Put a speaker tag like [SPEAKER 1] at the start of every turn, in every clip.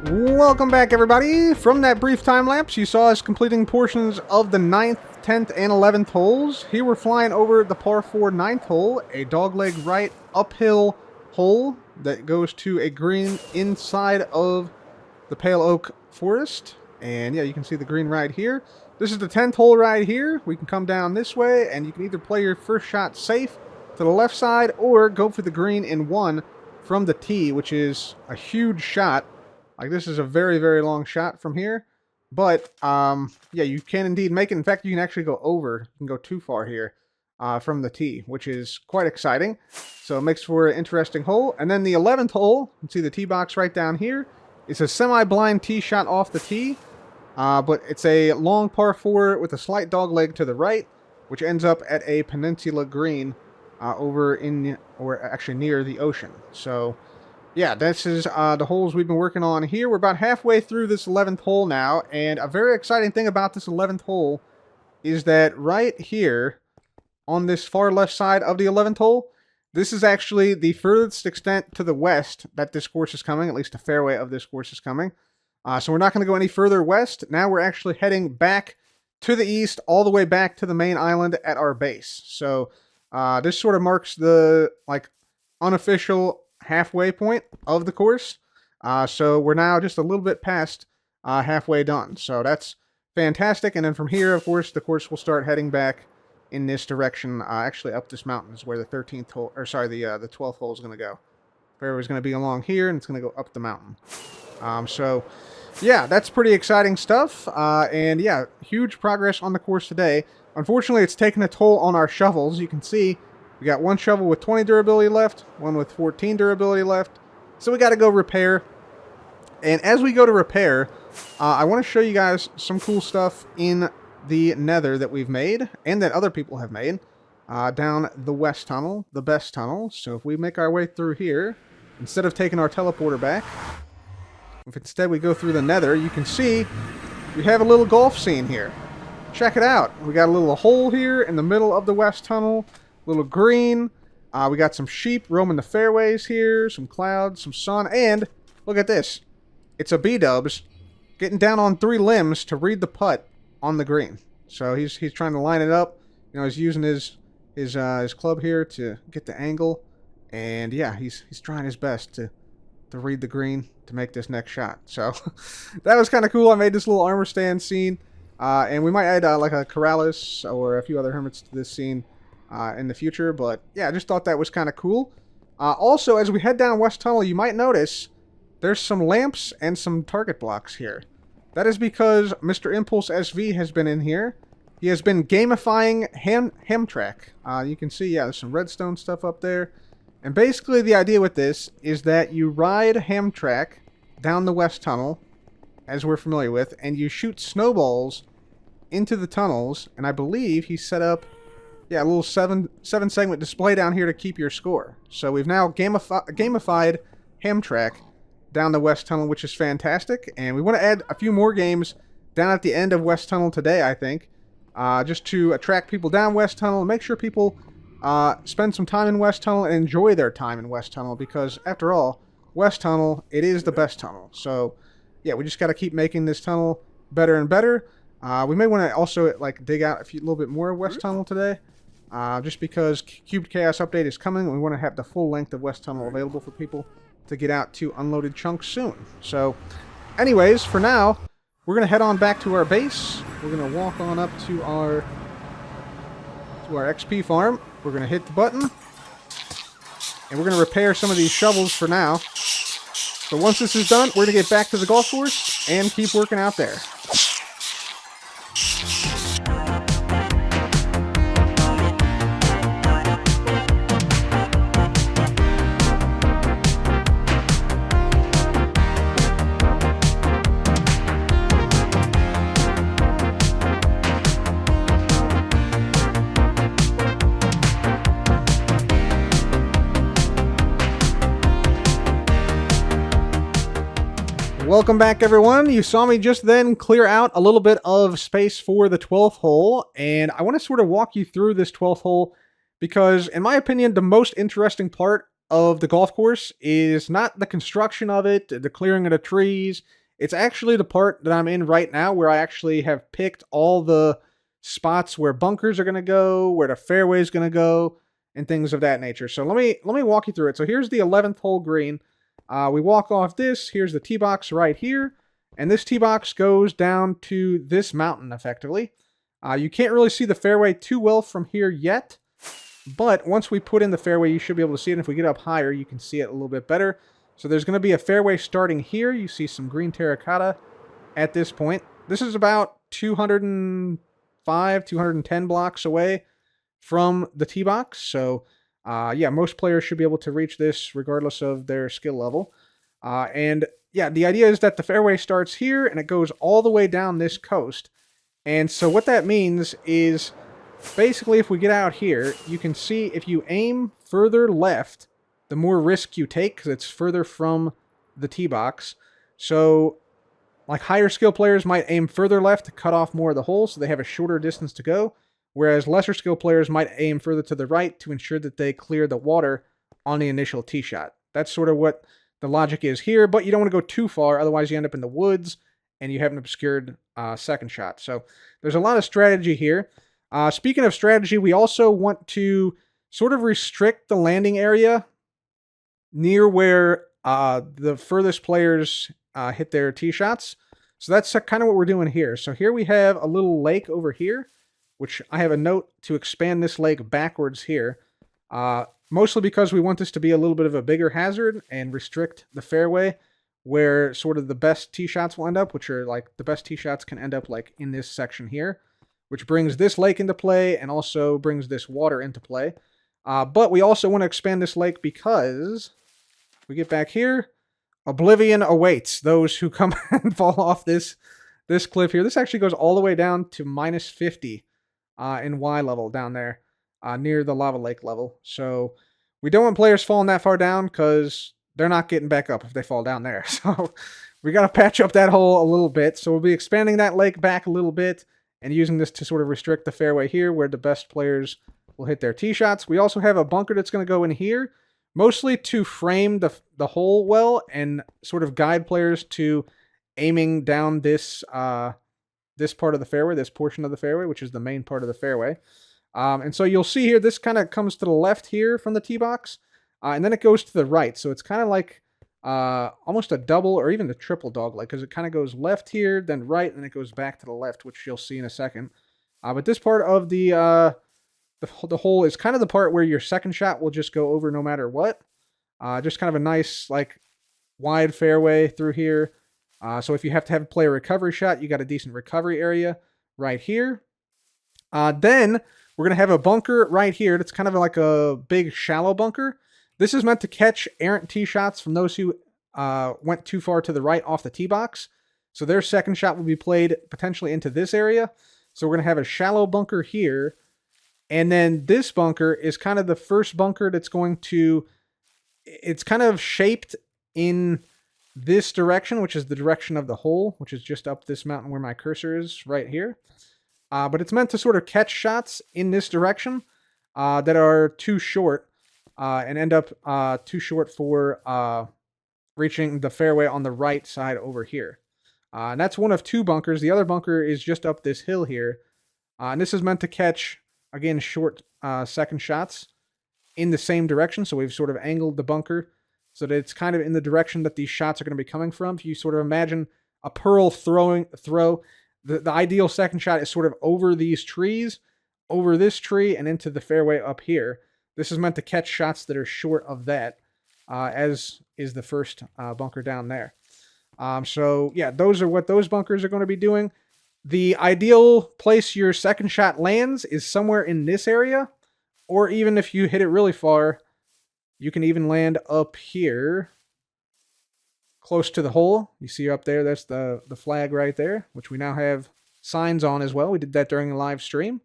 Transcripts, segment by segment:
[SPEAKER 1] Welcome back, everybody. From that brief time lapse, you saw us completing portions of the 9th, 10th, and 11th holes. Here we're flying over the par 4 9th hole, a dogleg right uphill hole that goes to a green inside of the Pale Oak Forest. And yeah, you can see the green right here. This is the 10th hole right here. We can come down this way, and you can either play your first shot safe to the left side or go for the green in one from the tee, which is a huge shot. Like, this is a very, very long shot from here. But, yeah, you can indeed make it. In fact, you can actually go over. You can go too far here from the tee, which is quite exciting. So it makes for an interesting hole. And then the 11th hole, you can see the tee box right down here. It's a semi-blind tee shot off the tee. But it's a long par 4 with a slight dog leg to the right, which ends up at a peninsula green over in, or actually near the ocean. So yeah, this is the holes we've been working on here. We're about halfway through this 11th hole now, and a very exciting thing about this 11th hole is that right here on this far left side of the 11th hole, this is actually the furthest extent to the west that this course is coming, at least the fairway of this course is coming. So we're not going to go any further west. Now we're actually heading back to the east, all the way back to the main island at our base. So this sort of marks the unofficial halfway point of the course. So we're now just a little bit past halfway done. So that's fantastic. And then from here, of course, the course will start heading back in this direction. Actually, up this mountain is where the 13th hole, or sorry, the 12th hole is going to go. Fairway's going to be along here, and it's going to go up the mountain. So yeah, that's pretty exciting stuff. And yeah, huge progress on the course today. Unfortunately, it's taken a toll on our shovels. You can see we got one shovel with 20 durability left, one with 14 durability left. So we got to go repair. And as we go to repair, I want to show you guys some cool stuff in the Nether that we've made and that other people have made down the west tunnel, the best tunnel. So if we make our way through here, instead of taking our teleporter back, if instead we go through the Nether, you can see we have a little golf scene here. Check it out. We got a little hole here in the middle of the west tunnel. Little green. We got some sheep roaming the fairways here. Some clouds, some sun. And look at this. It's a B-dubs getting down on 3 limbs to read the putt on the green. So he's trying to line it up. You know, he's using his club here to get the angle. And yeah, he's trying his best to read the green to make this next shot. So that was kind of cool. I made this little armor stand scene. And we might add like a Corrales or a few other hermits to this scene in the future, but yeah, I just thought that was kind of cool. Also, as we head down West Tunnel, you might notice there's some lamps and some target blocks here. That is because Mr. Impulse SV has been in here. He has been gamifying Hermitcraft. You can see, yeah, there's some redstone stuff up there. And basically the idea with this is that you ride Hermitcraft down the West Tunnel, as we're familiar with, and you shoot snowballs into the tunnels, and I believe he set up a little seven segment display down here to keep your score. So we've now gamified Hermitcraft down the West Tunnel, which is fantastic. And we want to add a few more games down at the end of West Tunnel today, I think. Just to attract people down West Tunnel and make sure people spend some time in West Tunnel and enjoy their time in West Tunnel. Because after all, West Tunnel, it is the best tunnel. So yeah, we just got to keep making this tunnel better and better. We may want to also dig out a little bit more of West Tunnel today. Just because Cubed Chaos Update is coming, and we want to have the full length of West Tunnel available for people to get out to unloaded chunks soon. So, anyways, for now, we're going to head on back to our base. We're going to walk on up to our XP farm. We're going to hit the button, and we're going to repair some of these shovels for now. So once this is done, we're going to get back to the golf course and keep working out there. Welcome back, everyone. You saw me just then clear out a little bit of space for the 12th hole, and I want to sort of walk you through this 12th hole because, in my opinion, the most interesting part of the golf course is not the construction of it, the clearing of the trees. It's actually the part that I'm in right now where I actually have picked all the spots where bunkers are going to go, where the fairway is going to go, and things of that nature. So let me walk you through it. So here's the 11th hole green. We walk off this. Here's the tee box right here. And this tee box goes down to this mountain, effectively. You can't really see the fairway too well from here yet. But once we put in the fairway, you should be able to see it. And if we get up higher, you can see it a little bit better. So there's going to be a fairway starting here. You see some green terracotta at this point. This is about 205, 210 blocks away from the tee box. So, yeah, most players should be able to reach this regardless of their skill level. And yeah, the idea is that the fairway starts here and it goes all the way down this coast. And so what that means is basically if we get out here, you can see if you aim further left, the more risk you take because it's further from the tee box. So like higher skill players might aim further left to cut off more of the hole so they have a shorter distance to go. Whereas lesser skill players might aim further to the right to ensure that they clear the water on the initial tee shot. That's sort of what the logic is here, but you don't want to go too far, otherwise you end up in the woods and you have an obscured second shot. So there's a lot of strategy here. Speaking of strategy, we also want to sort of restrict the landing area near where the furthest players hit their tee shots. So that's kind of what we're doing here. So here we have a little lake over here, which I have a note to expand this lake backwards here. Mostly because we want this to be a little bit of a bigger hazard and restrict the fairway where sort of the best tee shots will end up, which are like the best tee shots can end up like in this section here, which brings this lake into play and also brings this water into play. But we also want to expand this lake because we get back here, oblivion awaits those who come and fall off this cliff here. This actually goes all the way down to minus 50 in Y level down there. Near the lava lake level. So we don't want players falling that far down because they're not getting back up if they fall down there. So we got to patch up that hole a little bit. So we'll be expanding that lake back a little bit and using this to sort of restrict the fairway here where the best players will hit their tee shots. We also have a bunker that's going to go in here, mostly to frame the hole well and sort of guide players to aiming down this this part of the fairway, this portion of the fairway, which is the main part of the fairway. And so you'll see here, this kind of comes to the left here from the tee box, and then it goes to the right. So it's kind of like almost a double or even the triple dogleg, because it kind of goes left here, then right, and then it goes back to the left, which you'll see in a second. But this part of the hole is kind of the part where your second shot will just go over no matter what. Just kind of a nice, like, wide fairway through here. So if you have to play a recovery shot, you got a decent recovery area right here. Then we're going to have a bunker right here. That's kind of like a big shallow bunker. This is meant to catch errant tee shots from those who went too far to the right off the tee box. So their second shot will be played potentially into this area. So we're going to have a shallow bunker here. And then this bunker is kind of the first bunker that's going to... It's kind of shaped in this direction, which is the direction of the hole, which is just up this mountain where my cursor is right here. But it's meant to sort of catch shots in this direction that are too short and end up too short for reaching the fairway on the right side over here. And that's one of two bunkers. The other bunker is just up this hill here. And this is meant to catch, again, short second shots in the same direction. So we've sort of angled the bunker so that it's kind of in the direction that these shots are going to be coming from. If you sort of imagine a pearl throw, the ideal second shot is sort of over these trees, over this tree, and into the fairway up here. This is meant to catch shots that are short of that, as is the first bunker down there. So, yeah, those are what those bunkers are going to be doing. The ideal place your second shot lands is somewhere in this area, or even if you hit it really far, you can even land up here, close to the hole. You see up there, that's the flag right there, which we now have signs on as well. We did that during the live stream.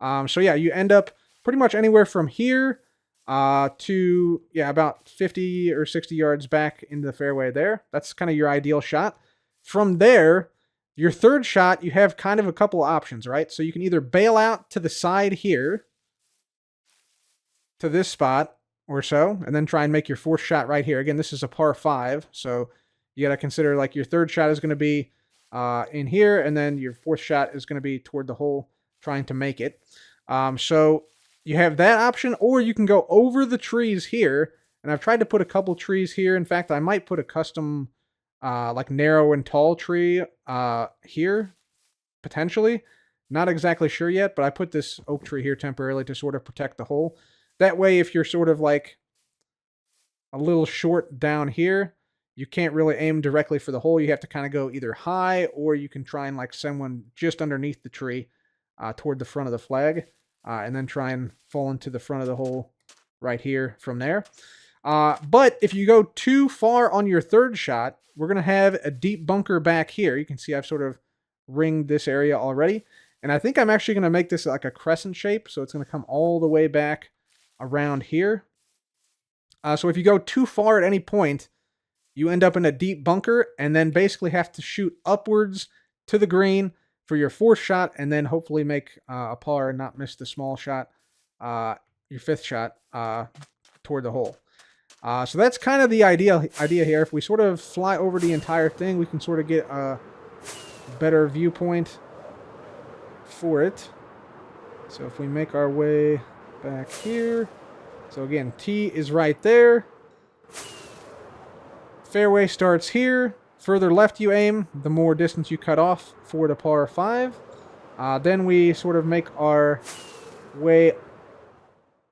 [SPEAKER 1] So yeah, you end up pretty much anywhere from here to, yeah, about 50 or 60 yards back into the fairway there. That's kind of your ideal shot. From there, your third shot, you have kind of a couple of options, right? So you can either bail out to the side here, to this spot, or so, and then try and make your fourth shot right here. Again, this is a par 5, so you got to consider like your third shot is going to be in here, and then your fourth shot is going to be toward the hole, trying to make it. So you have that option, or you can go over the trees here, and I've tried to put a couple trees here. In fact, I might put a custom like narrow and tall tree here, potentially. Not exactly sure yet, but I put this oak tree here temporarily to sort of protect the hole. That way, if you're sort of like a little short down here, you can't really aim directly for the hole. You have to kind of go either high, or you can try and like send one just underneath the tree toward the front of the flag, and then try and fall into the front of the hole right here from there. But if you go too far on your third shot, we're going to have a deep bunker back here. You can see I've sort of ringed this area already. And I think I'm actually going to make this like a crescent shape, so it's going to come all the way back around here. So if you go too far at any point, you end up in a deep bunker, and then basically have to shoot upwards to the green for your fourth shot, and then hopefully make a par and not miss the small shot, your fifth shot, toward the hole. So that's kind of the idea here. If we sort of fly over the entire thing, we can sort of get a better viewpoint for it. So if we make our way back here, so again, T is right there. Fairway starts here. Further left you aim, the more distance you cut off for the par 5. Then we sort of make our way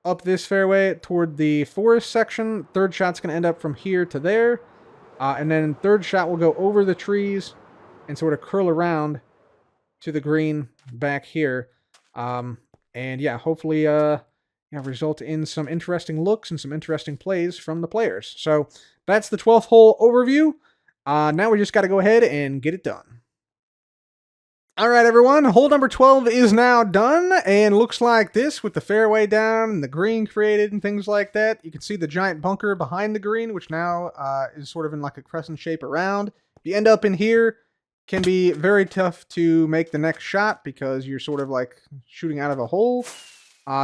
[SPEAKER 1] up this fairway toward the forest section. Third shot's going to end up from here to there. And then third shot will go over the trees and sort of curl around to the green back here. And yeah, hopefully result in some interesting looks and some interesting plays from the players. So that's the 12th hole overview. Now we just got to go ahead and get it done. All right, everyone, hole number 12 is now done, and looks like this with the fairway down and the green created and things like that. You can see the giant bunker behind the green, which now is sort of in like a crescent shape around. If you end up in here, can be very tough to make the next shot because you're sort of like shooting out of a hole.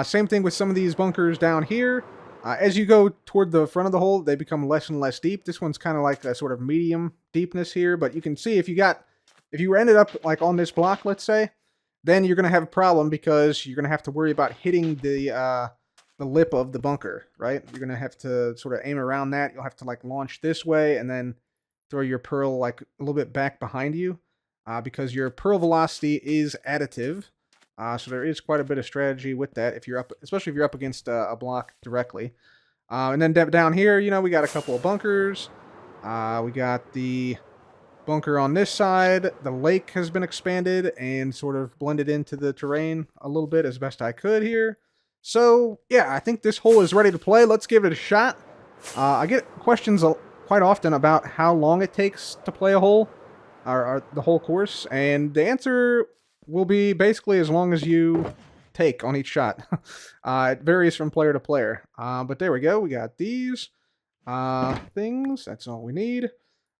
[SPEAKER 1] Same thing with some of these bunkers down here. As you go toward the front of the hole, they become less and less deep. This one's kind of like a sort of medium deepness here, but you can see if you ended up like on this block, let's say, then you're going to have a problem because you're going to have to worry about hitting the lip of the bunker, right? You're going to have to sort of aim around that. You'll have to like launch this way and then throw your pearl like a little bit back behind you because your pearl velocity is additive. So there is quite a bit of strategy with that if you're up, especially if you're up against a block directly. And then down here, we got a couple of bunkers. We got the bunker on this side. The lake has been expanded and sort of blended into the terrain a little bit as best I could here. So yeah, I think this hole is ready to play. Let's give it a shot. I get questions quite often about how long it takes to play a hole, or the whole course, and the answer will be basically as long as you take on each shot. It varies from player to player. But there we go. We got these things. That's all we need.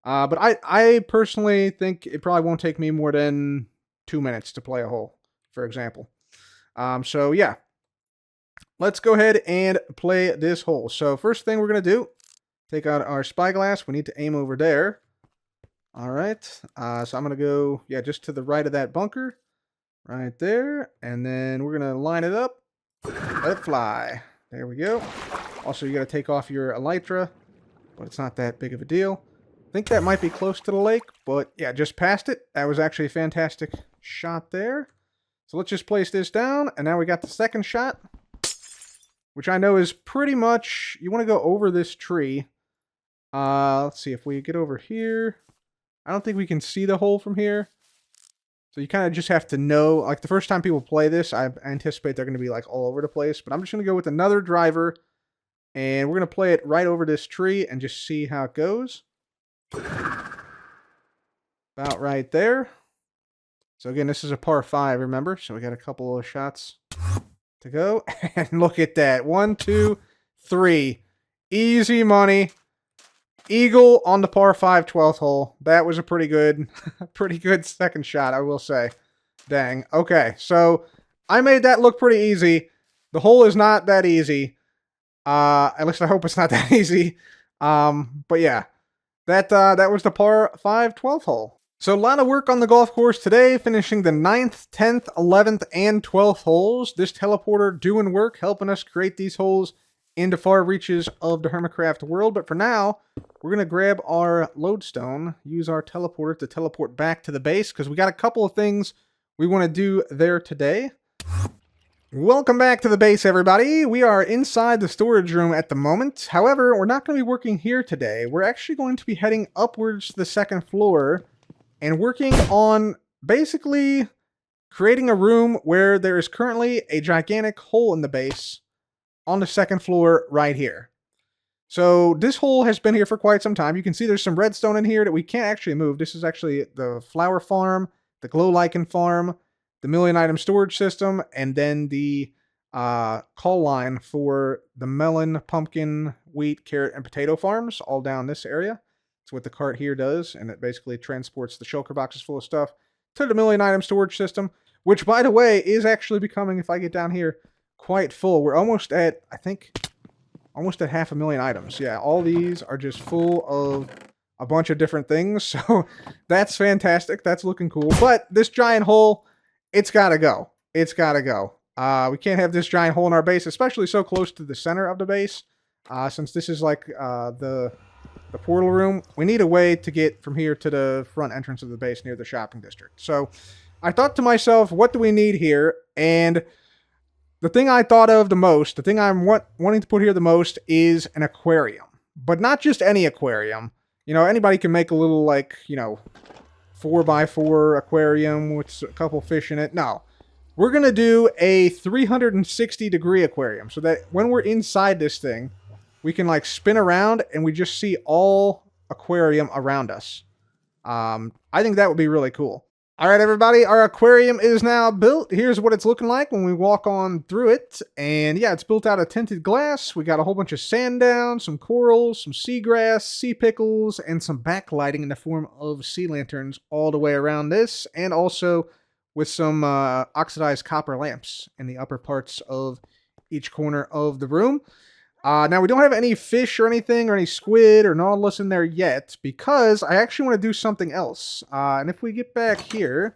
[SPEAKER 1] But I personally think it probably won't take me more than 2 minutes to play a hole, for example. So yeah, let's go ahead and play this hole. So first thing we're going to do, take out our spyglass. We need to aim over there. All right. So I'm going to go, just to the right of that bunker. Right there. And then we're going to line it up. Let it fly. There we go. Also, you got to take off your elytra, but it's not that big of a deal. I think that might be close to the lake, but yeah, just past it. That was actually a fantastic shot there. So let's just place this down, and now we got the second shot, which I know is pretty much, you want to go over this tree. Let's see if we get over here. I don't think we can see the hole from here. So you kind of just have to know, like the first time people play this, I anticipate they're going to be like all over the place, but I'm just going to go with another driver, and we're going to play it right over this tree and just see how it goes. About right there. So again, this is a par 5, remember? So we got a couple of shots to go. And look at that. 1, 2, 3. Easy money. Eagle on the par 5 12th hole. That was a pretty good second shot, I will say. Dang. Okay, so I made that look pretty easy. The hole is not that easy. At least I hope it's not that easy. But yeah, that was the par 5 12th hole. So a lot of work on the golf course today, finishing the 9th, 10th, 11th, and 12th holes. This teleporter doing work, helping us create these holes into far reaches of the Hermitcraft world. But for now, we're going to grab our lodestone, use our teleporter to teleport back to the base, because we got a couple of things we want to do there today. Welcome back to the base, everybody. We are inside the storage room at the moment. However, we're not going to be working here today. We're actually going to be heading upwards to the second floor and working on basically creating a room where there is currently a gigantic hole in the base on the second floor right here. So this hole has been here for quite some time. You can see there's some redstone in here that we can't actually move. This is actually the flower farm, the glow lichen farm, the million item storage system, and then the call line for the melon, pumpkin, wheat, carrot, and potato farms all down this area. That's what the cart here does, and it basically transports the shulker boxes full of stuff to the million item storage system, which, by the way, is actually becoming, if I get down here, quite full. We're almost at, I think, almost at 500,000 items. Yeah, all these are just full of a bunch of different things, so that's fantastic. That's looking cool. But this giant hole, it's gotta go. It's gotta go. We can't have this giant hole in our base, especially so close to the center of the base, since this is like the portal room. We need a way to get from here to the front entrance of the base near the shopping district. So I thought to myself, what do we need here? And the thing I thought of the most, the thing I'm wanting to put here the most, is an aquarium. But not just any aquarium. You know, anybody can make a little, like, you know, 4x4 aquarium with a couple fish in it. No. We're going to do a 360-degree aquarium, so that when we're inside this thing, we can, like, spin around and we just see all aquarium around us. I think that would be really cool. All right, everybody, our aquarium is now built. Here's what it's looking like when we walk on through it. And yeah, it's built out of tinted glass. We got a whole bunch of sand down, some corals, some seagrass, sea pickles, and some backlighting in the form of sea lanterns all the way around this. And also with some oxidized copper lamps in the upper parts of each corner of the room. Now, we don't have any fish or anything, or any squid or nautilus in there yet, because I actually want to do something else. And if we get back here,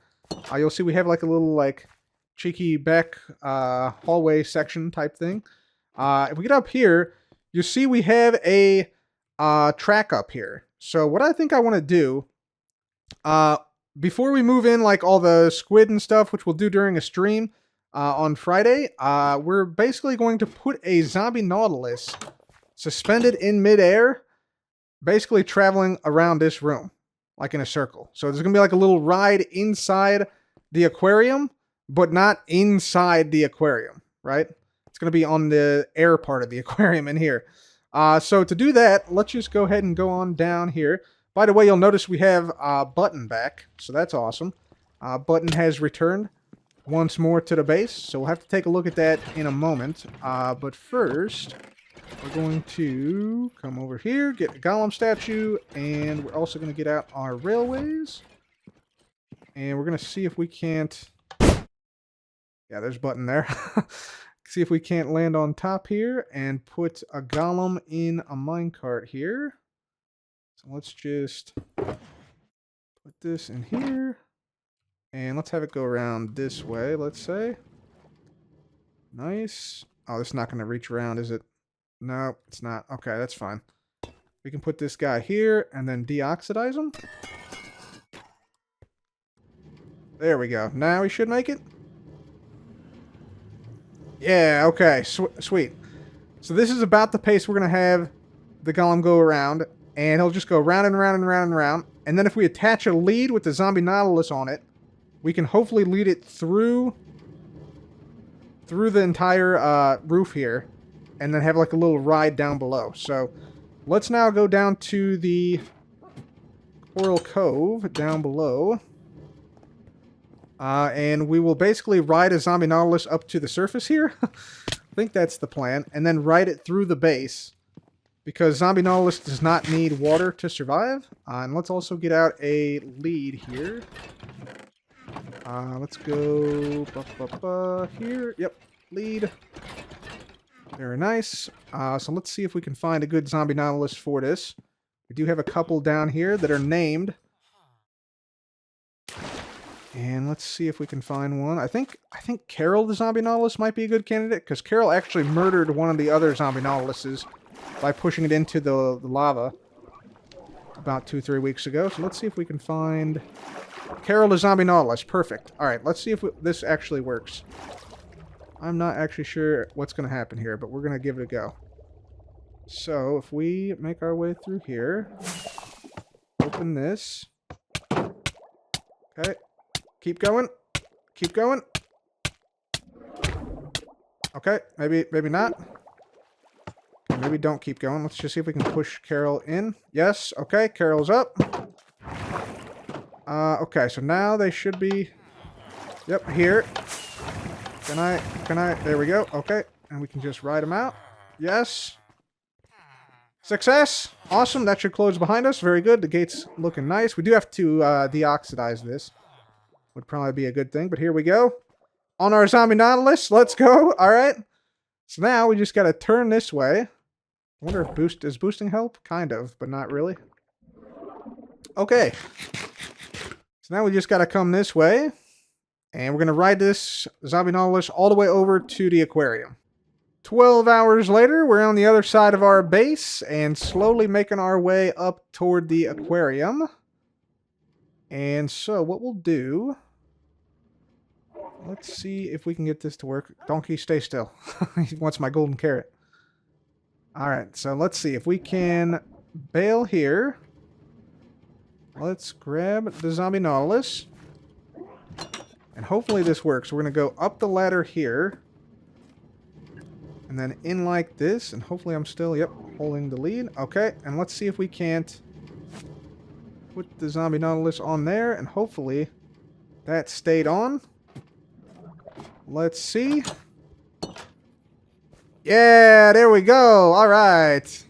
[SPEAKER 1] you'll see we have like a little like cheeky back hallway section type thing. If we get up here, you see we have a track up here. So what I think I want to do, before we move in like all the squid and stuff, which we'll do during a stream, on Friday, we're basically going to put a zombie nautilus suspended in midair, basically traveling around this room, like in a circle. So there's going to be like a little ride inside the aquarium, but not inside the aquarium, right? It's going to be on the air part of the aquarium in here. So to do that, let's just go ahead and go on down here. By the way, you'll notice we have Button back, so that's awesome. Button has returned once more to the base, so we'll have to take a look at that in a moment. But first, we're going to come over here, get the golem statue, and we're also going to get out our railways. And we're going to see if we can't... Yeah, there's Button there. See if we can't land on top here and put a golem in a minecart here. So let's just put this in here. And let's have it go around this way, let's say. Nice. Oh, this is not going to reach around, is it? No, it's not. Okay, that's fine. We can put this guy here and then deoxidize him. There we go. Now we should make it. Yeah, okay. Sweet. So this is about the pace we're going to have the golem go around. And he'll just go round and round and round and round. And then if we attach a lead with the zombie nautilus on it, we can hopefully lead it through the entire roof here, and then have like a little ride down below. So let's now go down to the Coral Cove down below, and we will basically ride a zombie nautilus up to the surface here. I think that's the plan, and then ride it through the base, because zombie nautilus does not need water to survive. And let's also get out a lead here. Let's go here. Yep, lead. Very nice. So let's see if we can find a good zombie nautilus for this. We do have a couple down here that are named. And let's see if we can find one. I think Carol the zombie nautilus might be a good candidate, because Carol actually murdered one of the other zombie nautiluses by pushing it into the lava about 2-3 weeks ago. So let's see if we can find Carol the zombie nautilus. Perfect. Alright, let's see if this actually works. I'm not actually sure what's going to happen here, but we're going to give it a go. So if we make our way through here, open this. Okay. Keep going. Keep going. Okay, maybe not. Okay, maybe don't keep going. Let's just see if we can push Carol in. Yes, okay, Carol's up. Okay, so now they should be... Yep, here. Can I... There we go. Okay, and we can just ride them out. Yes. Success! Awesome, that should close behind us. Very good, the gate's looking nice. We do have to deoxidize this. Would probably be a good thing, but here we go. On our zombie nautilus, let's go. Alright. So now we just gotta turn this way. I wonder if does boosting help? Kind of, but not really. Okay. So now we just gotta come this way. And we're gonna ride this zombie nautilus all the way over to the aquarium. 12 hours later, we're on the other side of our base and slowly making our way up toward the aquarium. And so what we'll do... Let's see if we can get this to work. Donkey, stay still. He wants my golden carrot. Alright, so let's see if we can bail here. Let's grab the zombie nautilus. And hopefully this works. We're going to go up the ladder here. And then in like this. And hopefully I'm still, yep, holding the lead. Okay, and let's see if we can't put the zombie nautilus on there. And hopefully that stayed on. Let's see. Yeah, there we go. All right.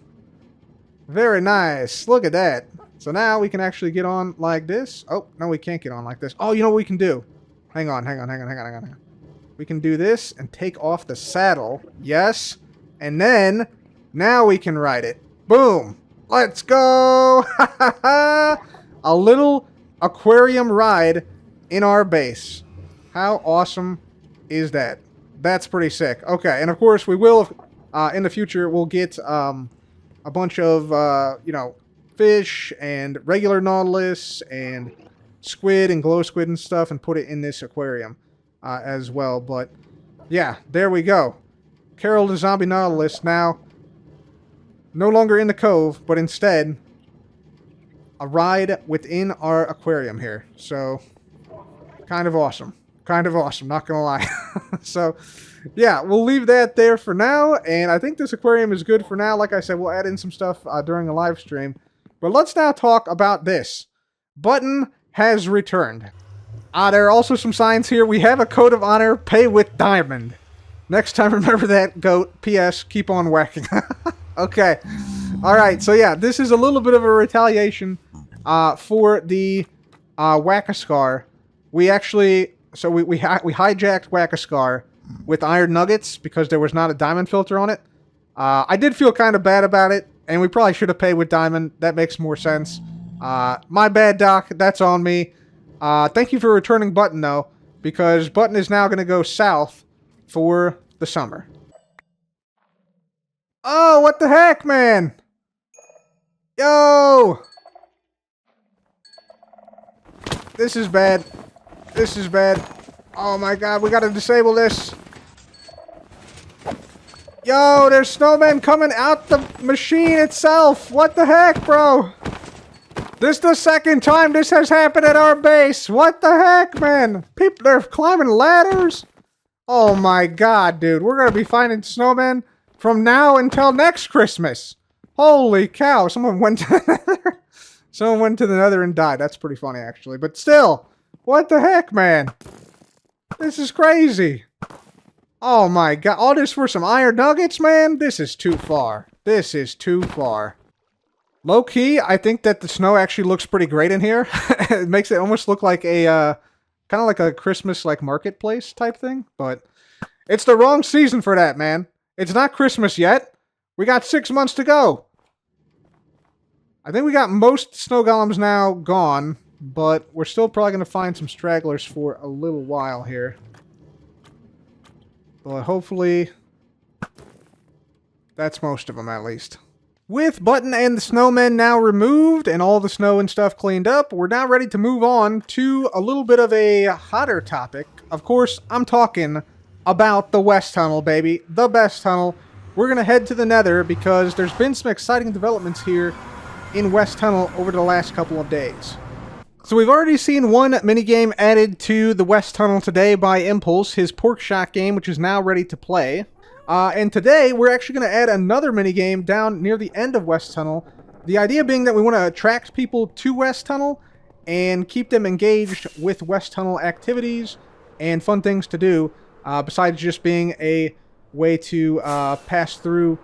[SPEAKER 1] Very nice. Look at that. So now we can actually get on like this. Oh, no, we can't get on like this. Oh, you know what we can do? Hang on. We can do this and take off the saddle. Yes. And then, now we can ride it. Boom. Let's go. A little aquarium ride in our base. How awesome is that? That's pretty sick. Okay, and of course we will, in the future, we'll get a bunch of, you know, fish and regular nautilus and squid and glow squid and stuff and put it in this aquarium as well. But yeah, there we go. Carol the zombie nautilus now no longer in the cove, but instead a ride within our aquarium here. So kind of awesome. Kind of awesome, not gonna lie. So, yeah, we'll leave that there for now, and I think this aquarium is good for now. Like I said, we'll add in some stuff during a live stream. But let's now talk about this. Button has returned. There are also some signs here. We have a code of honor, pay with diamond. Next time, remember that, goat. P.S. Keep on whacking. Okay. Alright, so yeah, this is a little bit of a retaliation for the Whack-A-Scar. We actually... So we hijacked Whack-A-Scar with iron nuggets because there was not a diamond filter on it. I did feel kind of bad about it, and we probably should have paid with diamond. That makes more sense. My bad, Doc. That's on me. Thank you for returning Button, though, because Button is now going to go south for the summer. Oh, what the heck, man? Yo! This is bad. This is bad. Oh my god, we gotta disable this. Yo, there's snowmen coming out the machine itself. What the heck, bro? This is the second time this has happened at our base. What the heck, man? People, they're climbing ladders. Oh my god, dude. We're gonna be finding snowmen from now until next Christmas. Holy cow. Someone went to the Nether. Someone went to the Nether and died. That's pretty funny, actually. But still, what the heck, man? This is crazy. Oh my god. All this for some iron nuggets, man? This is too far. This is too far. Low-key, I think that the snow actually looks pretty great in here. It makes it almost look like a, kind of like a Christmas, like, marketplace type thing. But it's the wrong season for that, man. It's not Christmas yet. We got 6 months to go. I think we got most snow golems now gone, but we're still probably going to find some stragglers for a little while here. But hopefully, that's most of them at least. With Button and the snowmen now removed and all the snow and stuff cleaned up, we're now ready to move on to a little bit of a hotter topic. Of course, I'm talking about the West Tunnel, baby. The best tunnel. We're going to head to the Nether because there's been some exciting developments here in West Tunnel over the last couple of days. So we've already seen one minigame added to the West Tunnel today by Impulse, his pork shot game, which is now ready to play. And today, we're actually going to add another minigame down near the end of West Tunnel. The idea being that we want to attract people to West Tunnel and keep them engaged with West Tunnel activities and fun things to do, besides just being a way to pass through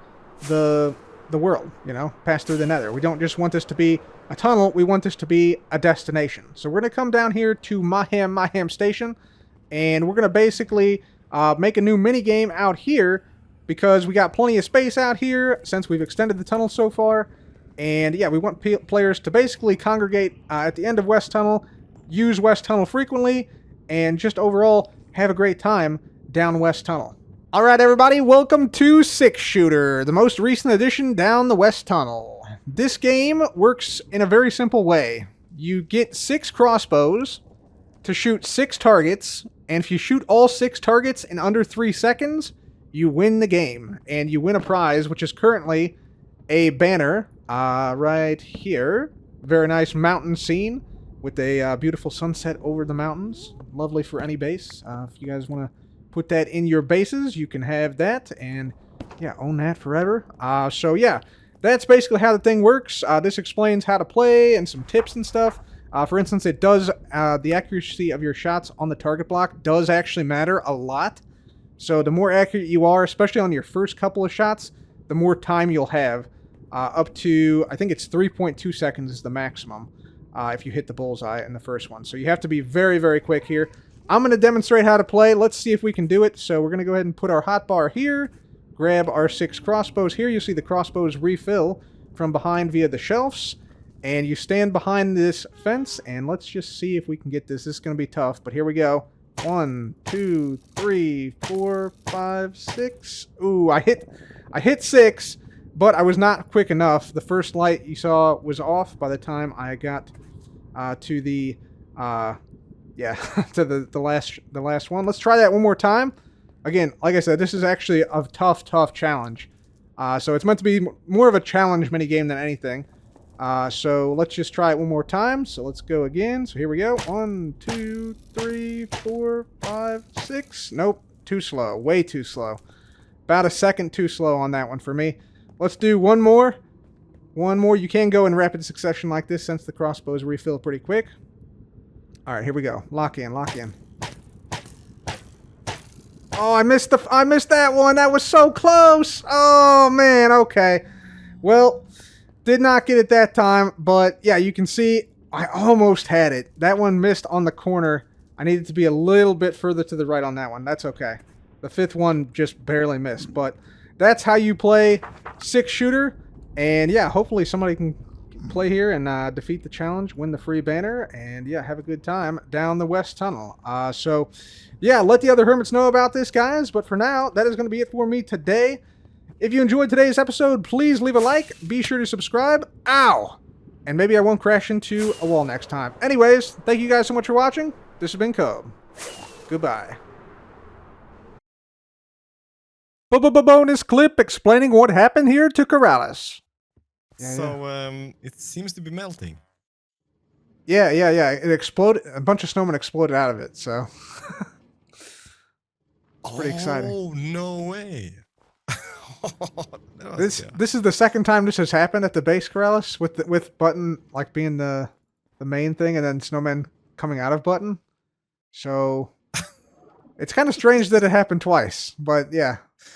[SPEAKER 1] the world, you know, pass through the Nether. We don't just want this to be a tunnel, we want this to be a destination. So we're going to come down here to Maham Station, and we're going to basically make a new minigame out here, because we got plenty of space out here since we've extended the tunnel so far. And yeah, we want players to basically congregate at the end of West Tunnel, use West Tunnel frequently, and just overall have a great time down West Tunnel. Alright everybody, welcome to 6 Shooter, the most recent addition down the West Tunnel. This game works in a very simple way. You get 6 crossbows to shoot 6 targets, and if you shoot all 6 targets in under 3 seconds, you win the game, and you win a prize, which is currently a banner right here. Very nice mountain scene with a beautiful sunset over the mountains. Lovely for any base. If you guys want to put that in your bases, you can have that, and yeah, own that forever. So yeah, that's basically how the thing works. This explains how to play and some tips and stuff. For instance, it does, the accuracy of your shots on the target block does actually matter a lot. So the more accurate you are, especially on your first couple of shots, the more time you'll have. Up to, I think it's 3.2 seconds is the maximum if you hit the bullseye in the first one. So you have to be very, very quick here. I'm going to demonstrate how to play. Let's see if we can do it. So we're going to go ahead and put our hotbar here. Grab our 6 crossbows here. You'll see the crossbows refill from behind via the shelves. And you stand behind this fence, and let's just see if we can get this. This is going to be tough, but here we go. 1, 2, 3, 4, 5, 6. Ooh, I hit 6, but I was not quick enough. The first light you saw was off by the time I got to the to the last one. Let's try that one more time. Again, like I said, this is actually a tough challenge. So it's meant to be more of a challenge minigame than anything. So let's just try it one more time. So let's go again. So here we go. 1, 2, 3, 4, 5, 6. Nope. Too slow. Way too slow. About a second too slow on that one for me. Let's do one more. One more. You can go in rapid succession like this since the crossbows refill pretty quick. Alright, here we go. Lock in, lock in. Oh, I missed that one. That was so close. Oh, man. Okay. Well, did not get it that time, but yeah, you can see I almost had it. That one missed on the corner. I needed to be a little bit further to the right on that one. That's okay. The 5th one just barely missed, but that's how you play 6 Shooter. And yeah, hopefully somebody can play here and defeat the challenge, win the free banner, and yeah, have a good time down the West Tunnel. So yeah, let the other hermits know about this, guys. But for now, that is going to be it for me today. If you enjoyed today's episode, please leave a like. Be sure to subscribe. Ow! And maybe I won't crash into a wall next time. Anyways, thank you guys so much for watching. This has been Cobb. Goodbye. Bonus clip explaining what happened here to Corrales.
[SPEAKER 2] It seems to be melting.
[SPEAKER 1] Yeah. It exploded. A bunch of snowmen exploded out of it, so. It's pretty exciting.
[SPEAKER 2] Oh, no way.
[SPEAKER 1] This is the second time this has happened at the base, Corrales, with Button like being the main thing, and then snowmen coming out of Button. So it's kind of strange that it happened twice, but yeah.